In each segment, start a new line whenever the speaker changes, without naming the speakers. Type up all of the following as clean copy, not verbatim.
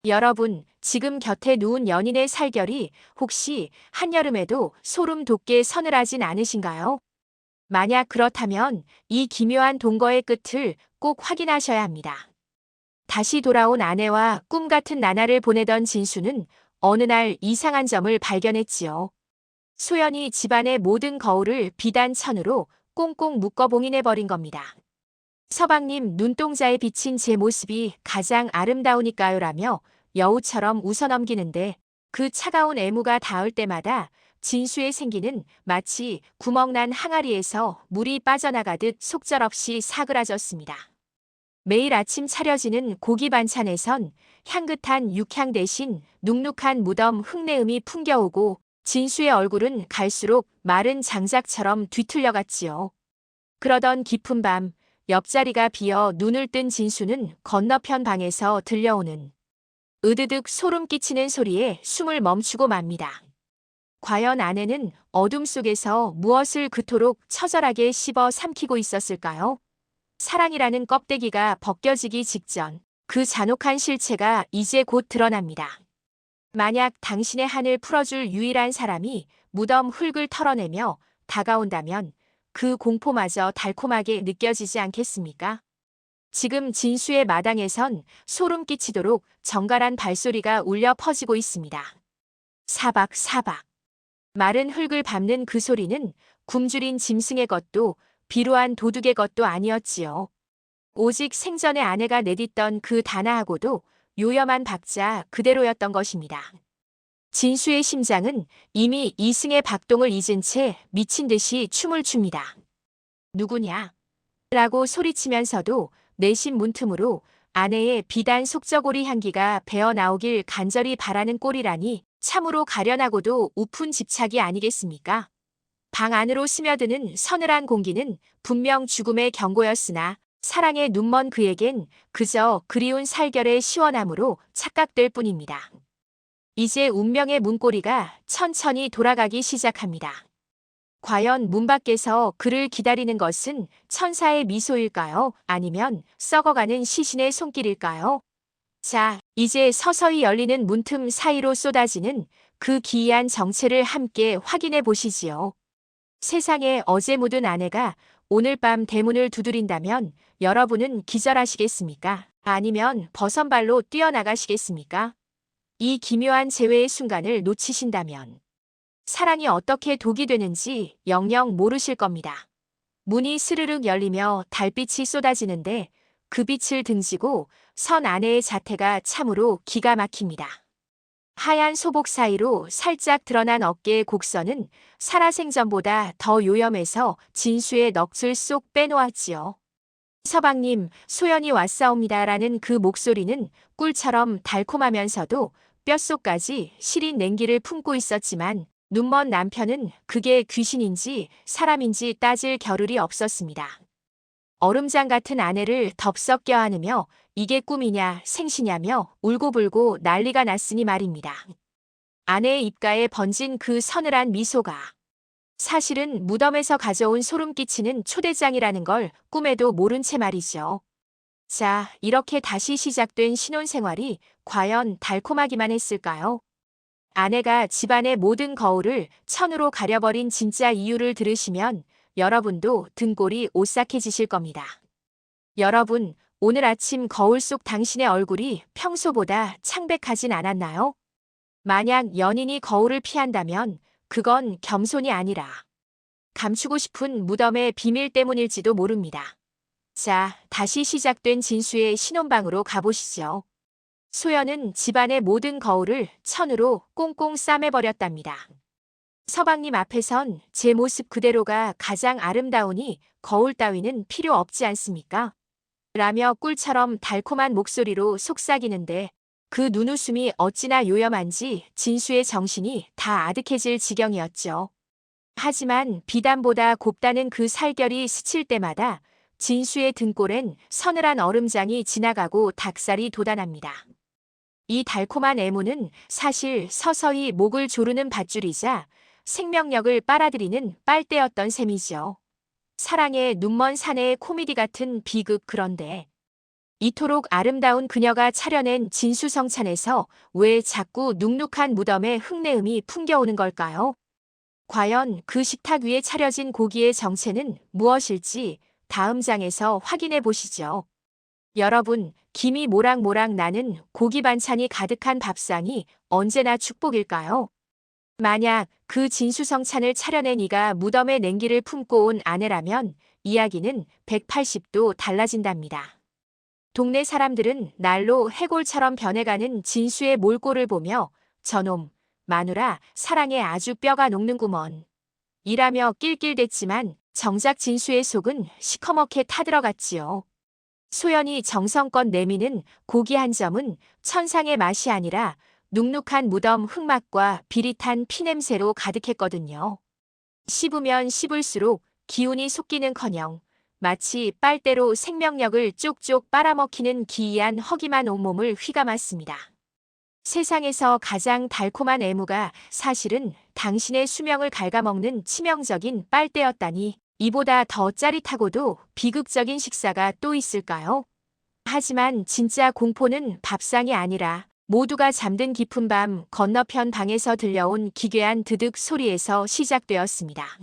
여러분, 지금 곁에 누운 연인의 살결이 혹시 한여름에도 소름 돋게 서늘하진 않으신가요? 만약 그렇다면 이 기묘한 동거의 끝을 꼭 확인하셔야 합니다. 다시 돌아온 아내와 꿈 같은 나날을 보내던 진수는 어느 날 이상한 점을 발견했지요. 소연이 집안의 모든 거울을 비단 천으로 꽁꽁 묶어 봉인해버린 겁니다. 서방님, 눈동자에 비친 제 모습이 가장 아름다우니까요 라며 여우처럼 웃어넘기는데 그 차가운 애무가 닿을 때마다 진수의 생기는 마치 구멍난 항아리에서 물이 빠져나가듯 속절없이 사그라졌습니다. 매일 아침 차려지는 고기 반찬에선 향긋한 육향 대신 눅눅한 무덤 흙내음이 풍겨오고 진수의 얼굴은 갈수록 마른 장작처럼 뒤틀려갔지요. 그러던 깊은 밤, 옆자리가 비어 눈을 뜬 진수는 건너편 방에서 들려오는 으드득 소름 끼치는 소리에 숨을 멈추고 맙니다. 과연 아내는 어둠 속에서 무엇을 그토록 처절하게 씹어 삼키고 있었을까요? 사랑이라는 껍데기가 벗겨지기 직전 그 잔혹한 실체가 이제 곧 드러납니다. 만약 당신의 한을 풀어줄 유일한 사람이 무덤 흙을 털어내며 다가온다면 그 공포마저 달콤하게 느껴지지 않겠습니까? 지금 진수의 마당에선 소름 끼치도록 정갈한 발소리가 울려 퍼지고 있습니다. 사박사박. 마른 흙을 밟는 그 소리는 굶주린 짐승의 것도 비루한 도둑의 것도 아니었지요. 오직 생전에 아내가 내딛던 그 단아하고도 요염한 박자 그대로였던 것입니다. 진수의 심장은 이미 이승의 박동을 잊은 채 미친 듯이 춤을 춥니다. 누구냐? 라고 소리치면서도 내심 문틈으로 아내의 비단 속저고리 향기가 배어 나오길 간절히 바라는 꼴이라니 참으로 가련하고도 우픈 집착이 아니겠습니까? 방 안으로 스며드는 서늘한 공기는 분명 죽음의 경고였으나 사랑에 눈먼 그에겐 그저 그리운 살결의 시원함으로 착각될 뿐입니다. 이제 운명의 문고리가 천천히 돌아가기 시작합니다. 과연 문 밖에서 그를 기다리는 것은 천사의 미소일까요? 아니면 썩어가는 시신의 손길일까요? 자, 이제 서서히 열리는 문틈 사이로 쏟아지는 그 기이한 정체를 함께 확인해 보시지요. 세상에 어제 묻은 아내가 오늘 밤 대문을 두드린다면 여러분은 기절하시겠습니까? 아니면 버선발로 뛰어나가시겠습니까? 이 기묘한 재회의 순간을 놓치신다면 사랑이 어떻게 독이 되는지 영영 모르실 겁니다. 문이 스르륵 열리며 달빛이 쏟아지는데 그 빛을 등지고 선 아내의 자태가 참으로 기가 막힙니다. 하얀 소복 사이로 살짝 드러난 어깨의 곡선은 살아생전보다 더 요염해서 진수의 넋을 쏙 빼놓았지요. 서방님, 소연이 왔사옵니다라는 그 목소리는 꿀처럼 달콤하면서도 뼛속까지 시린 냉기를 품고 있었지만 눈먼 남편은 그게 귀신인지 사람인지 따질 겨를이 없었습니다. 얼음장 같은 아내를 덥석 껴안으며 이게 꿈이냐 생시냐며 울고불고 난리가 났으니 말입니다. 아내의 입가에 번진 그 서늘한 미소가 사실은 무덤에서 가져온 소름 끼치는 초대장이라는 걸 꿈에도 모른 채 말이죠. 자, 이렇게 다시 시작된 신혼생활이 과연 달콤하기만 했을까요? 아내가 집안의 모든 거울을 천으로 가려버린 진짜 이유를 들으시면 여러분도 등골이 오싹해지실 겁니다. 여러분, 오늘 아침 거울 속 당신의 얼굴이 평소보다 창백하진 않았나요? 만약 연인이 거울을 피한다면 그건 겸손이 아니라 감추고 싶은 무덤의 비밀 때문일지도 모릅니다. 자, 다시 시작된 진수의 신혼방으로 가보시죠. 소연은 집안의 모든 거울을 천으로 꽁꽁 싸매버렸답니다. 서방님 앞에선 제 모습 그대로가 가장 아름다우니 거울 따위는 필요 없지 않습니까? 라며 꿀처럼 달콤한 목소리로 속삭이는데 그 눈웃음이 어찌나 요염한지 진수의 정신이 다 아득해질 지경이었죠. 하지만 비단보다 곱다는 그 살결이 스칠 때마다 진수의 등골엔 서늘한 얼음장이 지나가고 닭살이 돋아납니다. 이 달콤한 애무는 사실 서서히 목을 조르는 밧줄이자 생명력을 빨아들이는 빨대였던 셈이죠. 사랑의 눈먼 사내의 코미디 같은 비극 그런데 이토록 아름다운 그녀가 차려낸 진수성찬에서 왜 자꾸 눅눅한 무덤의 흙내음이 풍겨오는 걸까요? 과연 그 식탁 위에 차려진 고기의 정체는 무엇일지 다음 장에서 확인해 보시죠. 여러분, 김이 모락모락 나는 고기 반찬이 가득한 밥상이 언제나 축복일까요? 만약 그 진수성찬을 차려낸 이가 무덤의 냉기를 품고 온 아내라면 이야기는 180도 달라진답니다. 동네 사람들은 날로 해골처럼 변해가는 진수의 몰골을 보며 저놈, 마누라, 사랑에 아주 뼈가 녹는구먼. 이라며 낄낄댔지만 정작 진수의 속은 시커멓게 타들어갔지요. 소연이 정성껏 내미는 고기 한 점은 천상의 맛이 아니라 눅눅한 무덤 흙맛과 비릿한 피냄새로 가득했거든요. 씹으면 씹을수록 기운이 솟기는커녕 마치 빨대로 생명력을 쪽쪽 빨아먹히는 기이한 허기만 온몸을 휘감았습니다. 세상에서 가장 달콤한 애무가 사실은 당신의 수명을 갉아먹는 치명적인 빨대였다니 이보다 더 짜릿하고도 비극적인 식사가 또 있을까요? 하지만 진짜 공포는 밥상이 아니라 모두가 잠든 깊은 밤 건너편 방에서 들려온 기괴한 드득 소리에서 시작되었습니다.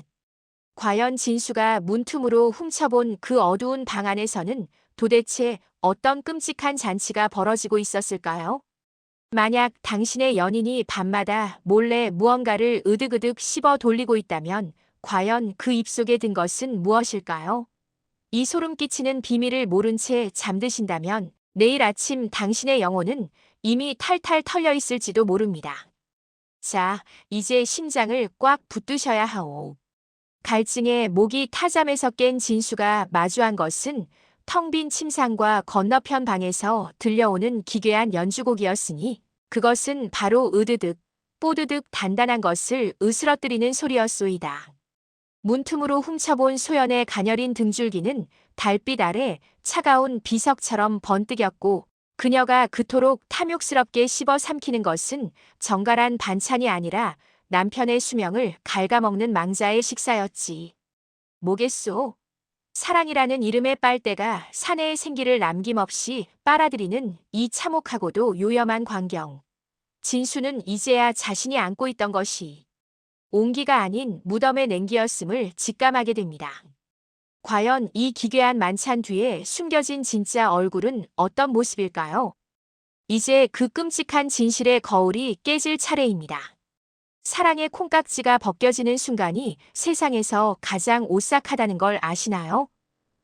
과연 진수가 문틈으로 훔쳐본 그 어두운 방 안에서는 도대체 어떤 끔찍한 잔치가 벌어지고 있었을까요? 만약 당신의 연인이 밤마다 몰래 무언가를 으득으득 씹어 돌리고 있다면 과연 그 입속에 든 것은 무엇일까요? 이 소름 끼치는 비밀을 모른 채 잠드신다면 내일 아침 당신의 영혼은 이미 탈탈 털려 있을지도 모릅니다. 자, 이제 심장을 꽉 붙드셔야 하오. 갈증에 목이 타잠에서 깬 진수가 마주한 것은 텅 빈 침상과 건너편 방에서 들려오는 기괴한 연주곡이었으니 그것은 바로 으드득, 뽀드득 단단한 것을 으스러뜨리는 소리였소이다. 문틈으로 훔쳐본 소연의 가녀린 등줄기는 달빛 아래 차가운 비석처럼 번뜩였고 그녀가 그토록 탐욕스럽게 씹어 삼키는 것은 정갈한 반찬이 아니라 남편의 수명을 갉아먹는 망자의 식사였지. 뭐겠소? 사랑이라는 이름의 빨대가 사내의 생기를 남김없이 빨아들이는 이 참혹하고도 요염한 광경. 진수는 이제야 자신이 안고 있던 것이 온기가 아닌 무덤의 냉기였음을 직감하게 됩니다. 과연 이 기괴한 만찬 뒤에 숨겨진 진짜 얼굴은 어떤 모습일까요? 이제 그 끔찍한 진실의 거울이 깨질 차례입니다. 사랑의 콩깍지가 벗겨지는 순간이 세상에서 가장 오싹하다는 걸 아시나요?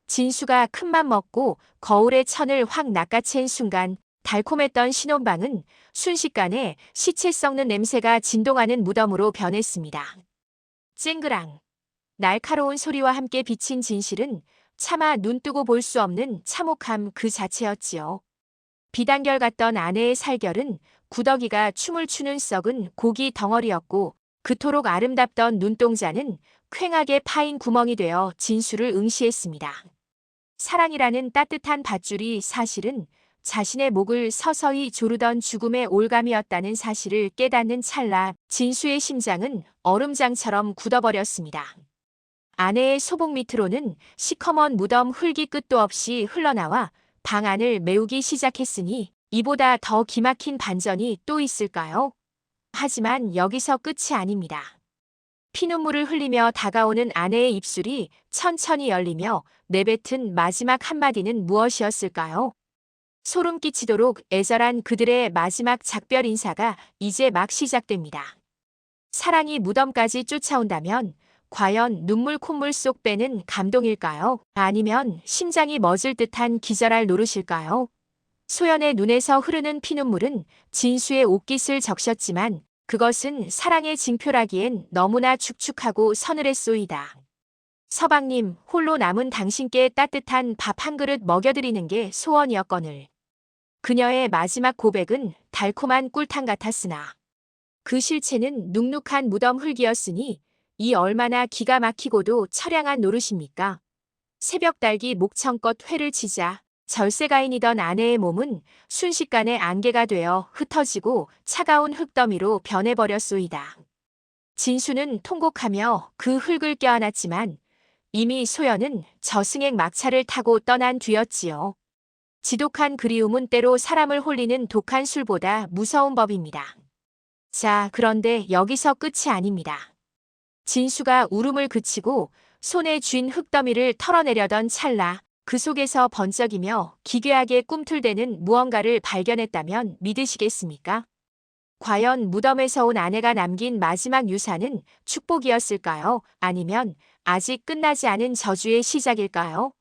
진수가 큰맘 먹고 거울의 천을 확 낚아챈 순간 달콤했던 신혼방은 순식간에 시체 썩는 냄새가 진동하는 무덤으로 변했습니다. 쨍그랑 날카로운 소리와 함께 비친 진실은 차마 눈뜨고 볼 수 없는 참혹함 그 자체였지요. 비단결 같던 아내의 살결은 구더기가 춤을 추는 썩은 고기 덩어리였고 그토록 아름답던 눈동자는 퀭하게 파인 구멍이 되어 진수를 응시했습니다. 사랑이라는 따뜻한 밧줄이 사실은 자신의 목을 서서히 조르던 죽음의 올감이었다는 사실을 깨닫는 찰나 진수의 심장은 얼음장처럼 굳어버렸습니다. 아내의 소복 밑으로는 시커먼 무덤 흙이 끝도 없이 흘러나와 방 안을 메우기 시작했으니 이보다 더 기막힌 반전이 또 있을까요? 하지만 여기서 끝이 아닙니다. 피눈물을 흘리며 다가오는 아내의 입술이 천천히 열리며 내뱉은 마지막 한마디는 무엇이었을까요? 소름 끼치도록 애절한 그들의 마지막 작별 인사가 이제 막 시작됩니다. 사랑이 무덤까지 쫓아온다면 과연 눈물 콧물 쏙 빼는 감동일까요? 아니면 심장이 멎을 듯한 기절할 노릇일까요? 소연의 눈에서 흐르는 피눈물은 진수의 옷깃을 적셨지만 그것은 사랑의 징표라기엔 너무나 축축하고 서늘했소이다. 서방님, 홀로 남은 당신께 따뜻한 밥 한 그릇 먹여드리는 게 소원이었거늘. 그녀의 마지막 고백은 달콤한 꿀탕 같았으나 그 실체는 눅눅한 무덤 흙이었으니 이 얼마나 기가 막히고도 처량한 노릇입니까? 새벽 달기 목청껏 회를 치자 절세가인이던 아내의 몸은 순식간에 안개가 되어 흩어지고 차가운 흙더미로 변해버렸소이다. 진수는 통곡하며 그 흙을 껴안았지만 이미 소연은 저승행 막차를 타고 떠난 뒤였지요. 지독한 그리움은 때로 사람을 홀리는 독한 술보다 무서운 법입니다. 자, 그런데 여기서 끝이 아닙니다. 진수가 울음을 그치고 손에 쥔 흙더미를 털어내려던 찰나 그 속에서 번쩍이며 기괴하게 꿈틀대는 무언가를 발견했다면 믿으시겠습니까? 과연 무덤에서 온 아내가 남긴 마지막 유산은 축복이었을까요? 아니면 아직 끝나지 않은 저주의 시작일까요?